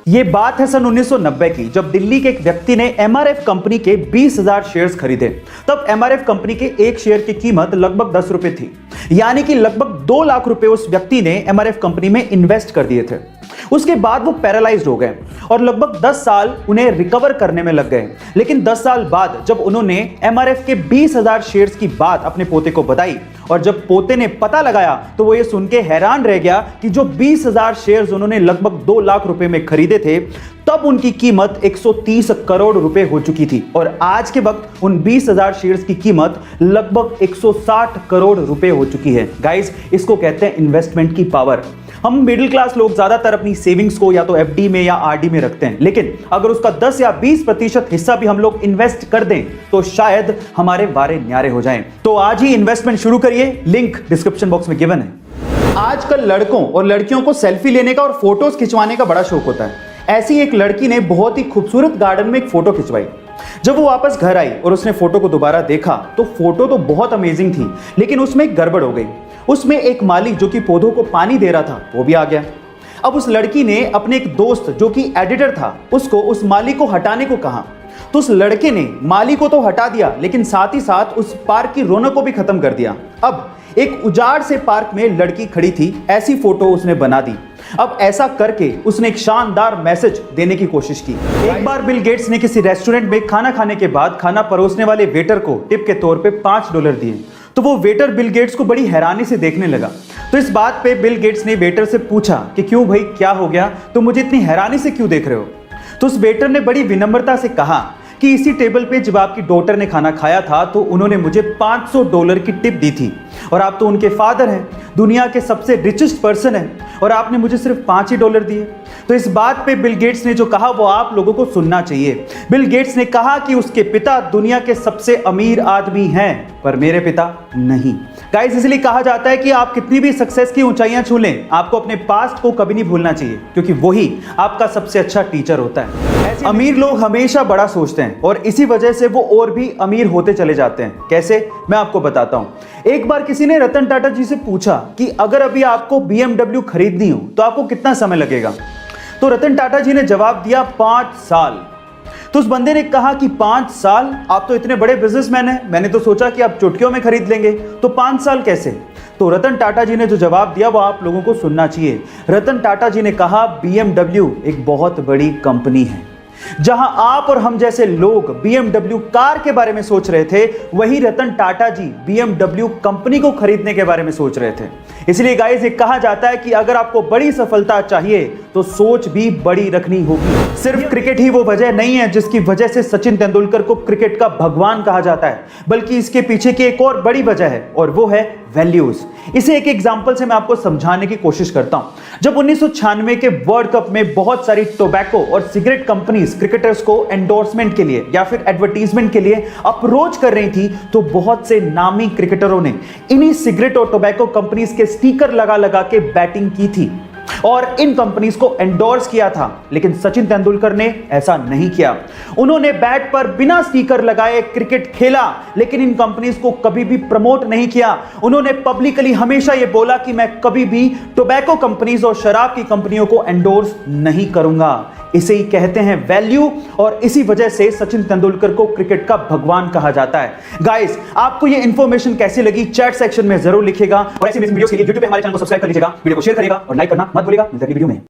ये बात है सन 1990 की, जब दिल्ली के एक व्यक्ति ने एमआरएफ कंपनी के 20,000 शेयर्स खरीदे। तब एमआरएफ कंपनी के एक शेयर की कीमत लगभग 10 रुपए थी, यानी कि लगभग 2 लाख रुपए उस व्यक्ति ने एमआरएफ कंपनी में इन्वेस्ट कर दिए थे। उसके बाद वो पैरालाइज्ड हो गए और लगभग 10 साल उन्हें रिकवर करने में लग गए। लेकिन 10 साल बाद जब उन्होंने एमआरएफ के 20,000 शेयर्स की बात अपने पोते को बताई और जब पोते ने पता लगाया तो वो ये सुन के हैरान रह गया कि जो 20,000 शेयर्स उन्होंने लगभग 2 लाख रुपए में खरीदे थे, तब उनकी कीमत 130 करोड़ रुपए हो चुकी थी और आज के वक्त उन 20,000 शेयर्स की कीमत लगभग 160 करोड़ रुपए हो चुकी है। गाइस, इसको कहते हैं इन्वेस्टमेंट की पावर। हम मिडिल क्लास लोग ज्यादातर अपनी सेविंग्स को या तो एफडी में या आरडी में रखते हैं, लेकिन अगर उसका 10 या 20% हिस्सा भी हम लोग इन्वेस्ट कर दें तो शायद हमारे वारे न्यारे हो जाएं। तो आज ही इन्वेस्टमेंट शुरू करिए, लिंक डिस्क्रिप्शन बॉक्स में गिवन है। आजकल लड़कों और लड़कियों को सेल्फी लेने का और फोटोज खिंचवाने का बड़ा शौक होता है। ऐसी एक लड़की ने बहुत ही खूबसूरत गार्डन में एक फोटो खिंचवाई। जब वो वापस घर आई और उसने फोटो को दोबारा देखा तो फोटो तो बहुत अमेजिंग थी, लेकिन उसमें एक गड़बड़ हो गई। उसमें एक माली जो कि पौधों को पानी दे रहा था वो भी आ गया। अब उस लड़की ने अपने एक दोस्त जो कि एडिटर था उसको उस माली को हटाने को कहा, तो उस लड़के ने माली को तो हटा दिया, लेकिन साथ ही साथ उस पार्क की रौनक को भी खत्म कर दिया। अब एक उजाड़ से पार्क में लड़की खड़ी थी, ऐसी फोटो उसने बना दी। अब ऐसा करके उसने एक शानदार मैसेज देने की कोशिश की। एक बार बिल गेट्स ने किसी रेस्टोरेंट में खाना खाने के बाद खाना परोसने वाले वेटर को टिप के तौर पे $5 दिए, तो वो वेटर बिल गेट्स को बड़ी हैरानी से देखने लगा। तो इस बात पे बिल गेट्स ने वेटर से पूछा कि क्यों भाई, क्या हो गया, तो मुझे इतनी हैरानी से क्यों देख रहे हो। तो उस वेटर ने बड़ी विनम्रता से कहा कि इसी टेबल पे जब आपकी डॉटर ने खाना खाया था तो उन्होंने मुझे $500 की टिप दी थी और आप तो उनके फादर हैं, दुनिया के सबसे रिचेस्ट पर्सन हैं, और आपने मुझे सिर्फ $5 दिए। तो इस बात पे बिल गेट्स ने जो कहा वो आप लोगों को सुनना चाहिए। बिल गेट्स ने कहा कि उसके पिता दुनिया के सबसे अमीर आदमी हैं, पर मेरे पिता नहीं। गाइस, इसलिए कहा जाता है कि आप कितनी भी सक्सेस की ऊंचाइयां छू लें, आपको अपने पास्ट को कभी नहीं भूलना चाहिए, क्योंकि वही आपका सबसे अच्छा टीचर होता है। अमीर लोग हमेशा बड़ा सोचते हैं और इसी वजह से वो और भी अमीर होते चले जाते हैं। कैसे, मैं आपको बताता हूं। एक बार किसी ने रतन टाटा जी से पूछा कि अगर अभी आपको BMW खरीदनी हो तो आपको कितना समय लगेगा, तो रतन टाटा जी ने जवाब दिया 5 साल। तो उस बंदे ने कहा कि 5 साल, आप तो इतने बड़े बिजनेसमैन हैं, मैंने तो सोचा कि आप चुटकियों में खरीद लेंगे, तो 5 साल कैसे। तो रतन टाटा जी ने जो जवाब दिया वो आप लोगों को सुनना चाहिए। रतन टाटा जी ने कहा BMW एक बहुत बड़ी कंपनी है। जहां आप और हम जैसे लोग BMW कार के बारे में सोच रहे थे, वही रतन टाटा जी BMW कंपनी को खरीदने के बारे में सोच रहे थे। इसलिए गाइस, ये कहा जाता है कि अगर आपको बड़ी सफलता चाहिए तो सोच भी बड़ी रखनी होगी। सिर्फ क्रिकेट ही वो वजह नहीं है जिसकी वजह से सचिन तेंदुलकर को क्रिकेट का भगवान कहा जाता है, बल्कि इसके पीछे की एक और बड़ी वजह है और वो है वैल्यूज। इसे एक एग्जांपल से मैं आपको समझाने की कोशिश करता हूं। जब 1996 के वर्ल्ड कप में बहुत सारी टोबैको और सिगरेट कंपनीज क्रिकेटर्स को एंडोर्समेंट के लिए या फिर एडवर्टीजमेंट के लिए अप्रोच कर रही थी, तो बहुत से नामी क्रिकेटरों ने इन्हीं सिगरेट और टोबैको कंपनीज के स्टिकर लगा लगा के बैटिंग की थी और इन कंपनीज को एंडोर्स किया था। लेकिन सचिन तेंदुलकर ने ऐसा नहीं किया। उन्होंने बैट पर बिना स्टिकर लगाए क्रिकेट खेला, लेकिन इन कंपनीज को कभी भी प्रमोट नहीं किया। उन्होंने पब्लिकली हमेशा यह बोला कि मैं कभी भी टोबैको कंपनीज और शराब की कंपनियों को एंडोर्स नहीं करूंगा। इसे ही कहते हैं वैल्यू, और इसी वजह से सचिन तेंदुलकर को क्रिकेट का भगवान कहा जाता है। गाइस, आपको ये इंफॉर्मेशन कैसी लगी चैट सेक्शन में जरूर लिखिएगा और ऐसी वीडियो के लिए YouTube पे हमारे चैनल को सब्सक्राइब कर लीजिएगा, वीडियो को शेयर करिएगा और लाइक करना मत भूलिएगा। मिलते हैं अगली वीडियो में।